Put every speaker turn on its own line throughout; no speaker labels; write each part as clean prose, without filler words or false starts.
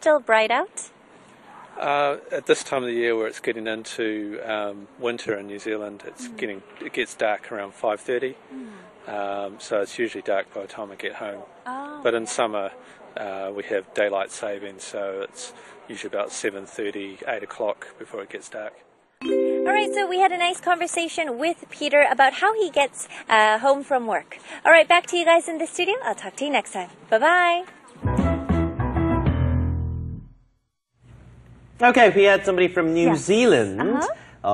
still bright out?
At this time of the year where it's getting into winter in New Zealand, it gets dark around 5:30. So it's usually dark by the time I get home.
Oh.
But in summer, we have daylight savings, so it's usually about 7:30, 8 o'clock before it gets dark.
All right, so we had a nice conversation with Peter about how he gets home from work. All right, back to you guys in the studio. I'll talk to you next time. Bye-bye.
Okay, we had somebody from New
Yes.
Zealand.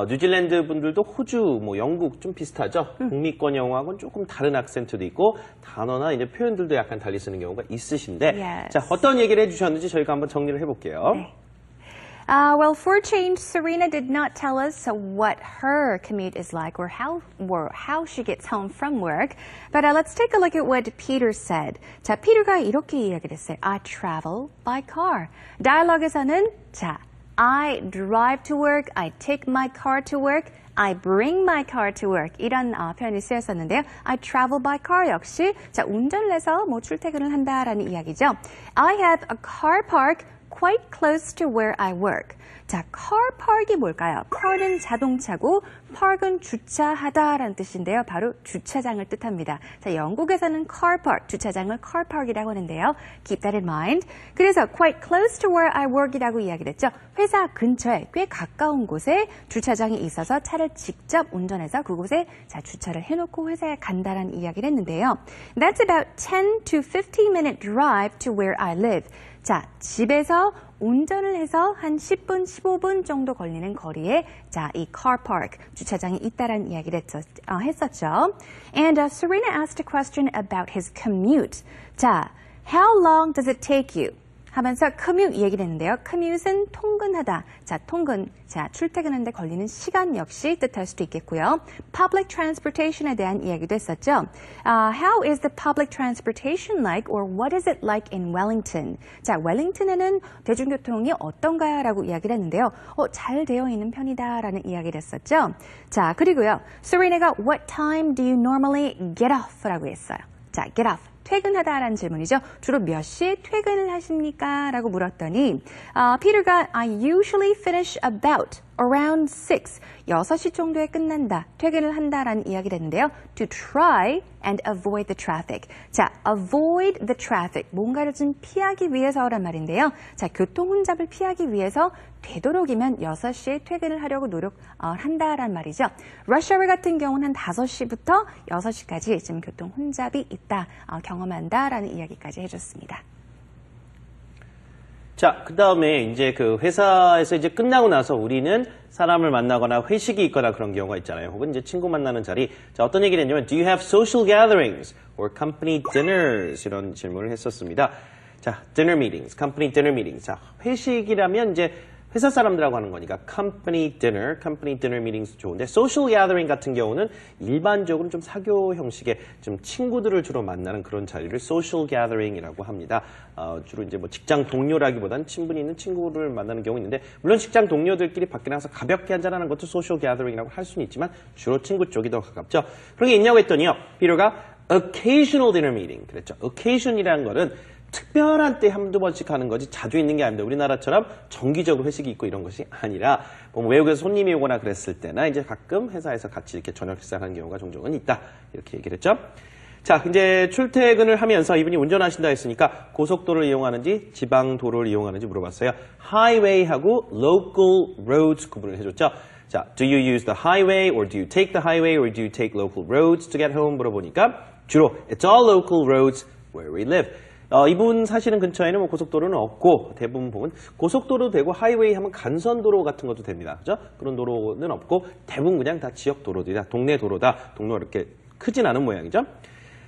뉴질랜드 분들도 호주, 뭐 영국 좀 비슷하죠. 북미권 영어하고는 조금 다른 악센트도 있고 단어나 이제 표현들도 약간 달리 쓰는 경우가 있으신데,
Yes.
자 어떤 얘기를 해주셨는지 저희가 한번 정리를 해볼게요.
네. Well, for a change, Serena did not tell us what her commute is like or how she gets home from work. But let's take a look at what Peter said. 자, 피터가 이렇게 이야기를 했어요. I travel by car. 다이얼로그에서는 자, I drive to work, I take my car to work, I bring my car to work. 이런 표현이 쓰였었는데요. I travel by car 역시 자, 운전을 해서 뭐 출퇴근을 한다라는 이야기죠. I have a car park quite close to where I work. 자, car park이 뭘까요? car는 자동차고 park은 주차하다라는 뜻인데요. 바로 주차장을 뜻합니다. 자, 영국에서는 car park, 주차장을 car park이라고 하는데요. Keep that in mind. 그래서 quite close to where I work이라고 이야기를 했죠. 회사 근처에 꽤 가까운 곳에 주차장이 있어서 차를 직접 운전해서 그곳에 자, 주차를 해놓고 회사에 간다라는 이야기를 했는데요. That's about 10 to 15-minute drive to where I live. 자, 집에서 운전을 해서 한 10분, 15분 정도 걸리는 거리에 자, 이 car park, 주차장이 있다라는 이야기를 했었죠. And Serena asked a question about his commute. 자, how long does it take you? 하면서 commute 얘기를 했는데요. commute은 통근하다. 자, 통근. 자, 출퇴근하는데 걸리는 시간 역시 뜻할 수도 있겠고요. public transportation에 대한 이야기도 했었죠. How is the public transportation like or what is it like in Wellington? 자, 웰링턴에는 대중교통이 어떤가요? 라고 이야기를 했는데요. 잘 되어 있는 편이다라는 이야기를 했었죠. 자, 그리고요. Serena가 what time do you normally get off? 라고 했어요. 자, get off. 퇴근하다라는 질문이죠. 주로 몇 시에 퇴근을 하십니까? 라고 물었더니 피터가 I usually finish about around 6. 6시 정도에 끝난다. 퇴근을 한다라는 이야기를 했는데요. To try and avoid the traffic. 자, avoid the traffic. 뭔가를 좀 피하기 위해서란 말인데요. 자, 교통 혼잡을 피하기 위해서 되도록이면 6시에 퇴근을 하려고 노력한다란 말이죠. rush hour 같은 경우는 한 5시부터 6시까지 지금 교통 혼잡이 있다, 경험한다라는 이야기까지 해줬습니다.
자, 그 다음에 이제 그 회사에서 이제 끝나고 나서 우리는 사람을 만나거나 회식이 있거나 그런 경우가 있잖아요. 혹은 이제 친구 만나는 자리. 자, 어떤 얘기를 했냐면, do you have social gatherings or company dinners? 이런 질문을 했었습니다. 자, dinner meetings, company dinner meetings. 자, 회식이라면 이제 회사 사람들하고 하는 거니까 company dinner meetings 좋은데 social gathering 같은 경우는 일반적으로 좀 사교 형식의 좀 친구들을 주로 만나는 그런 자리를 social gathering이라고 합니다. 주로 이제 뭐 직장 동료라기보다는 친분이 있는 친구를 만나는 경우 있는데 물론 직장 동료들끼리 밖에 나가서 가볍게 한잔하는 것도 social gathering이라고 할 수는 있지만 주로 친구 쪽이 더 가깝죠. 그런 게 있냐고 했더니요. 피터가 occasional dinner meeting 그랬죠. occasion이라는 거는 특별한 때 한두 번씩 하는 거지 자주 있는 게 아닙니다. 우리나라처럼 정기적으로 회식이 있고 이런 것이 아니라 뭐 외국에서 손님이 오거나 그랬을 때나 이제 가끔 회사에서 같이 이렇게 저녁 식사하는 경우가 종종은 있다. 이렇게 얘기를 했죠. 자, 이제 출퇴근을 하면서 이분이 운전하신다 했으니까 고속도로를 이용하는지 지방도로를 이용하는지 물어봤어요. highway하고 local roads 구분을 해줬죠. 자, do you use the highway or do you take the highway or do you take local roads to get home 물어보니까 주로 it's all local roads where we live. 이분 사시는 근처에는 뭐 고속도로는 없고 대부분 보면 고속도로 되고 하이웨이 하면 간선도로 같은 것도 됩니다. 그죠? 그런 도로는 없고 대부분 그냥 다 지역 도로들이다. 동네 도로다. 동네가 이렇게 크진 않은 모양이죠.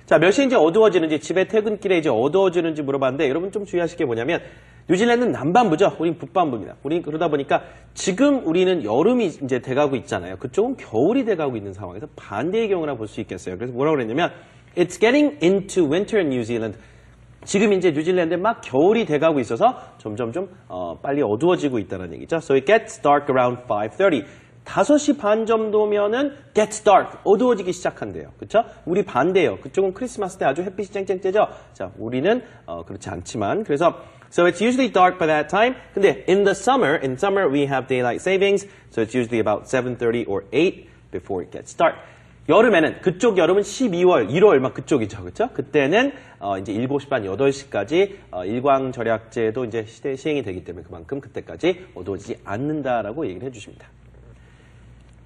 자, 몇 시에 이제 어두워지는지 집에 퇴근길에 이제 어두워지는지 물어봤는데 여러분 좀 주의하실 게 뭐냐면 뉴질랜드는 남반부죠. 우린 북반부입니다. 우린 그러다 보니까 지금 우리는 여름이 이제 돼가고 있잖아요. 그쪽은 겨울이 돼가고 있는 상황에서 반대의 경우나 볼 수 있겠어요. 그래서 뭐라고 그랬냐면 It's getting into winter in New Zealand. 지금 이제 뉴질랜드에 막 겨울이 돼가고 있어서 점점 좀 빨리 어두워지고 있다는 얘기죠. So it gets dark around 5:30. 5시 반 정도면은 gets dark. 어두워지기 시작한대요. 그렇죠? 우리 반대예요. 그쪽은 크리스마스 때 아주 햇빛이 쨍쨍 쬐죠. 자, 우리는 그렇지 않지만 그래서 So it's usually dark by that time. 근데 in summer we have daylight savings. So it's usually about 7:30 or 8 before it gets dark. 여름에는 그쪽 여름은 12월, 1월 막 그쪽이죠, 그렇죠? 그때는 이제 7시 반, 8시까지 일광 절약제도 이제 시행이 되기 때문에 그만큼 그때까지 어두워지지 않는다라고 얘기를 해주십니다.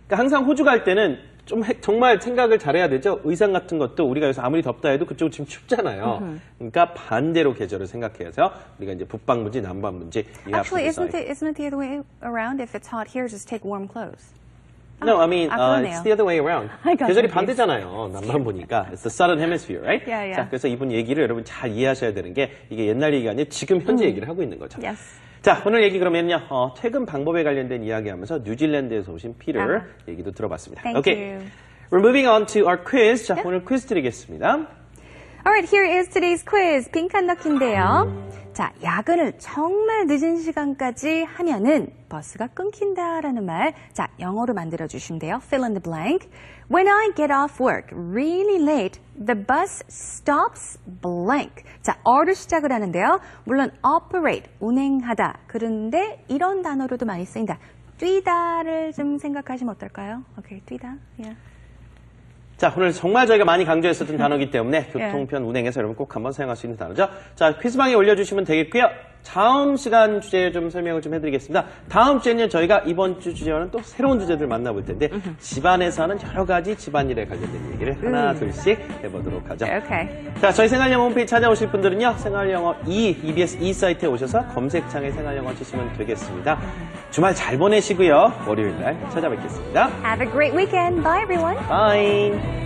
그러니까 항상 호주 갈 때는 좀 정말 생각을 잘해야 되죠. 의상 같은 것도 우리가 여기서 아무리 덥다 해도 그쪽은 지금 춥잖아요. 그러니까 반대로 계절을 생각해서 우리가 이제 북반구인지 남반구인지
Actually, isn't it the other way around? If it's hot here, just take warm clothes.
No, I mean,
그러네요.
it's the other way around.
I got
계절이
confused.
반대잖아요. 남만 보니까. It's the southern hemisphere, right?
Yeah, yeah.
자, 그래서 이분 얘기를 여러분 잘 이해하셔야 되는 게 이게 옛날 얘기가 아니라 지금 현재 얘기를 하고 있는 거죠.
Yes.
자, 오늘 얘기 그러면요. 퇴근 방법에 관련된 이야기하면서 뉴질랜드에서 오신 피터 얘기도 들어봤습니다.
Thank
Okay.
you.
We're moving on to our quiz. 자, 오늘 퀴즈 드리겠습니다.
Alright, here is today's quiz. 빈칸넣기인데요. 자, 야근을 정말 늦은 시간까지 하면은 버스가 끊긴다라는 말. 자, 영어로 만들어 주시면 돼요. Fill in the blank. When I get off work really late, the bus stops blank. 자, 어로 시작을 하는데요. 물론 operate, 운행하다. 그런데 이런 단어로도 많이 쓰인다. 뛰다를 좀 생각하시면 어떨까요? 오케이, 뛰다. Yeah.
자, 오늘 정말 저희가 많이 강조했었던 단어이기 때문에 교통편 운행에서 여러분 꼭 한번 사용할 수 있는 단어죠. 자, 퀴즈방에 올려주시면 되겠고요. 다음 시간 주제 좀 설명을 좀 해드리겠습니다. 다음 주에는 저희가 이번 주 주제와는 또 새로운 주제들 만나볼 텐데 집안에서 하는 여러 가지 집안일에 관련된 얘기를 하나 둘씩 해보도록 하죠.
Okay.
자, 저희 생활영어 홈페이지 찾아오실 분들은요. 생활영어 EBS 사이트에 오셔서 검색창에 생활영어 치시면 되겠습니다. 주말 잘 보내시고요. 월요일 날 찾아뵙겠습니다.
Have a great weekend. Bye, everyone.
Bye.